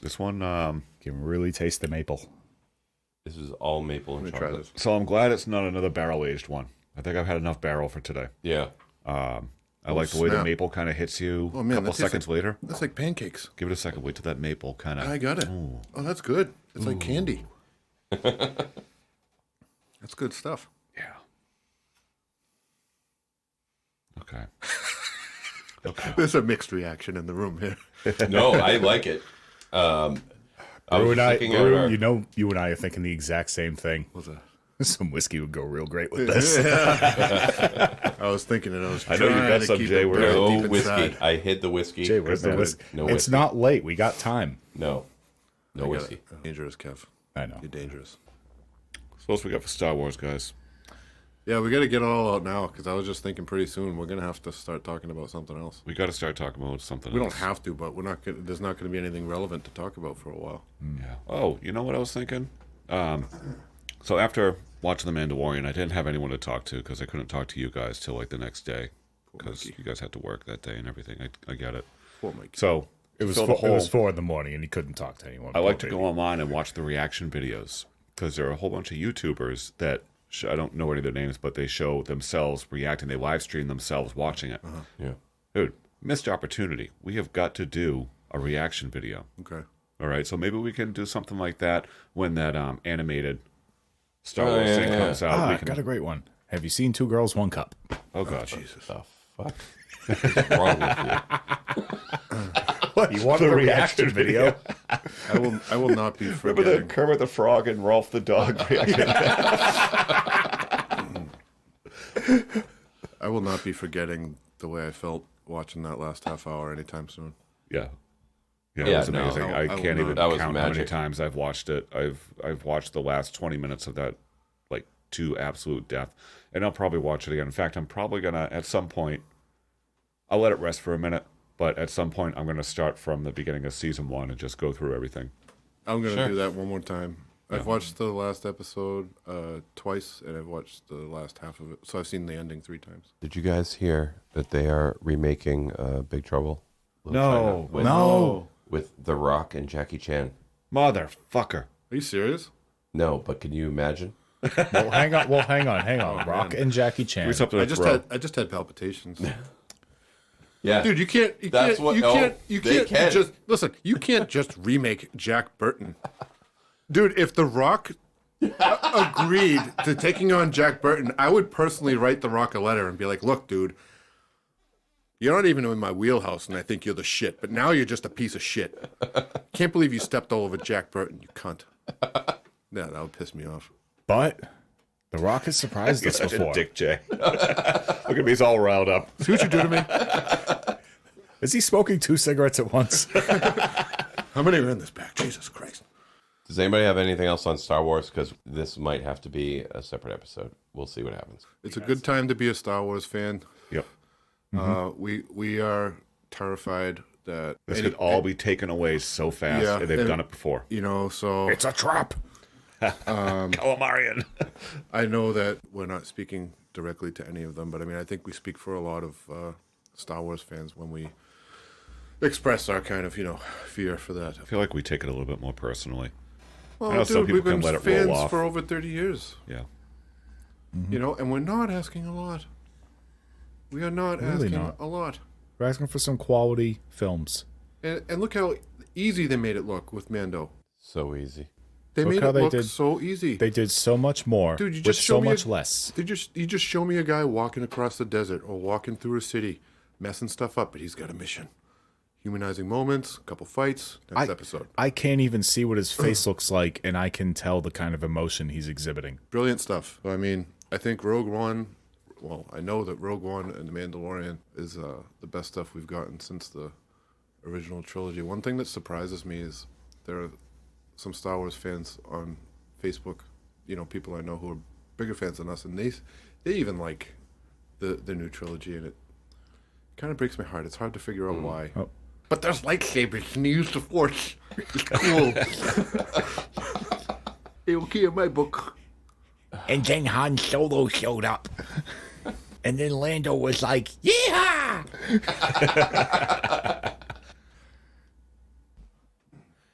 This one, Can really taste the maple. This is all maple and Let me try chocolate. this. so I'm glad it's not another barrel-aged one. I think I've had enough barrel for today. Yeah. I like the way the snap. maple kind of hits you Oh, a man, couple that tastes seconds later. That's like pancakes. Give it a second. Wait till that maple kind of... I got it. Oh, that's good. It's like candy. That's good stuff. Yeah. Okay. There's a mixed reaction in the room here. No, I like it. I was just looking at our- you know, you and I are thinking the exact same thing. What's that? Some whiskey would go real great with this. I was thinking it. I know you trying got to some, keep Jay. it We're buried No deep whiskey. inside. I hid the whiskey. Jay, where's the whiskey? No It's whiskey. not late. We got time. No I got whiskey. it. Dangerous, Kev. I know. You're dangerous. So what else we got for Star Wars, guys? Yeah, we got to get it all out now because I was just thinking pretty soon we're gonna have to start talking about something else. We got to start talking about something We else. don't have to, but we're not. There's not going to be anything relevant to talk about for a while. Yeah. Oh, you know what I was thinking? So after watching The Mandalorian, I didn't have anyone to talk to because I couldn't talk to you guys till like the next day because you guys had to work that day and everything. I get it. Poor Mikey. So It was, fill the 4 in the morning, and he couldn't talk to anyone. I Poor like to baby. go online and watch the reaction videos because there are a whole bunch of YouTubers that I don't know any of their names, but they show themselves reacting. They live stream themselves watching it. Yeah. Dude, missed opportunity. We have got to do a reaction video. Okay. All right, so maybe we can do something like that when that animated Star Oh, Wars yeah, thing yeah. comes out. Ah, we I can... got a great one. Have you seen 2 Girls, 1 Cup? Oh god, Jesus. The fuck? What's wrong with you? What, you want a reaction video? I will not be Remember the forgetting. Kermit the Frog and Rolf the Dog reaction? I will not be forgetting the way I felt watching that last half hour anytime soon. Yeah. Yeah, Yeah, it was no, amazing. I I will can't not. even That was count how many magic. times I've watched it. I've watched the last 20 minutes of that like to absolute death. And I'll probably watch it again. In fact, I'm probably gonna at some point I'll let it rest for a minute, but at some point I'm gonna start from the beginning of season 1 and just go through everything. I'm going to Sure. do that one more time. I've watched the last episode twice, and I've watched the last half of it. So I've seen the ending 3 times. Did you guys hear that they are remaking Big Trouble? Little No. China with, No. with The Rock and Jackie Chan. Motherfucker. Are you serious? No, but can you imagine? Well, hang on. Rock and Jackie Chan. Give me something to I just had palpitations. Yeah, Dude, you can't. You That's can't. what- You oh, can't. You they can't can. just listen. You can't just remake Jack Burton. Dude, if The Rock agreed to taking on Jack Burton, I would personally write The Rock a letter and be like, "Look, dude, you're not even in my wheelhouse, and I think you're the shit. But now you're just a piece of shit. Can't believe you stepped all over Jack Burton, you cunt." Yeah, that would piss me off. But The Rock has surprised us Such before. a dick, Jay. Look at me, he's all riled up. See what you do to me? Is he smoking 2 cigarettes at once? How many are in this pack? Jesus Christ. Does anybody have anything else on Star Wars? Because this might have to be a separate episode. We'll see what happens. It's a good time to be a Star Wars fan. Yep. We are terrified that This could all be taken away so fast. Yeah, They've and- done it before. you know, so It's a trap. Calamarian. I know that we're not speaking directly to any of them, but I mean, I think we speak for a lot of Star Wars fans when we express our kind of, fear for that. I feel like we take it a little bit more personally. Well, I know some people we've been can let it fans roll off. for over 30 years, Yeah. and we're not asking a lot. We are not Really asking not. a lot. We're asking for some quality films. And look how easy they made it look with Mando. So easy. They Look made how it they look did- so easy. They did so much more Dude, you with just show so me much less. You just show me a guy walking across the desert or walking through a city, messing stuff up, but he's got a mission. Humanizing moments, a couple fights, next episode. I can't even see what his face looks like, and I can tell the kind of emotion he's exhibiting. Brilliant stuff. I mean, I think Rogue One, well, I know that Rogue One and The Mandalorian is the best stuff we've gotten since the original trilogy. One thing that surprises me is there are some Star Wars fans on Facebook, people I know who are bigger fans than us, and they even like the new trilogy, and it kind of breaks my heart. It's hard to figure out why. Oh. But there's lightsabers, and they use the Force. It's cool. It will key in my book. And then Han Solo showed up. And then Lando was like, yeehaw!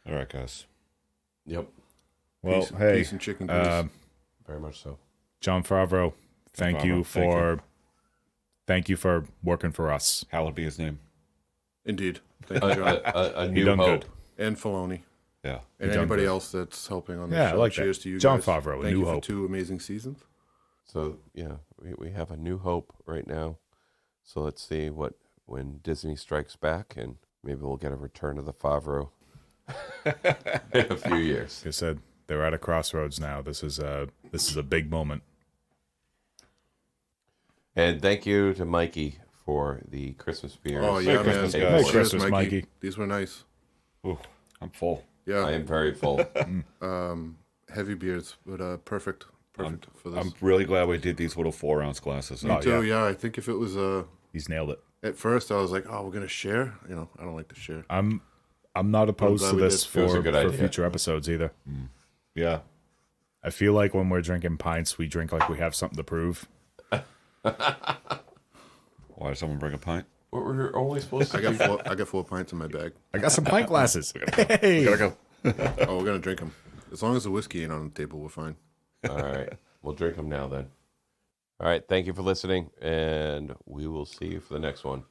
All right, guys. Yep. Well, Peace- hey, peace and chicken grease. Very much so. John Favreau, thank you for working for us. Hallowed be his name. Indeed. Thank you, John. A You new done hope. good. And Filoni. Yeah. And done anybody good. else that's helping on the Yeah, I show. like Cheers that. to you John guys. Favreau, A Thank New you Hope. for 2 amazing seasons. So yeah, we have a new hope right now. So let's see when Disney strikes back, and maybe we'll get a return of the Favreau in a few years. Like I said, they're at a crossroads now. This is a big moment. And thank you to Mikey for the Christmas beers. Oh, yeah, man. Christmas, guys. Merry Cheers, Christmas, Mikey. These were nice. Ooh, I'm full. Yeah. I am very full. Heavy beers, but perfect for this. I'm really glad we did these little 4-ounce glasses. Me too, yeah. I think if it was, He's nailed it. at first I was like, oh, we're going to share. I don't like to share. I'm not opposed glad to we this did. It was for a good idea. future episodes either. Yeah. I feel like when we're drinking pints, we drink like we have something to prove. Why did someone bring a pint? We're only supposed to. I got 4 pints in my bag. I got some pint glasses. Hey, Gotta go. Oh, we're going to drink them. As long as the whiskey ain't on the table, we're fine. All right, we'll drink them now then. All right, thank you for listening, and we will see you for the next one.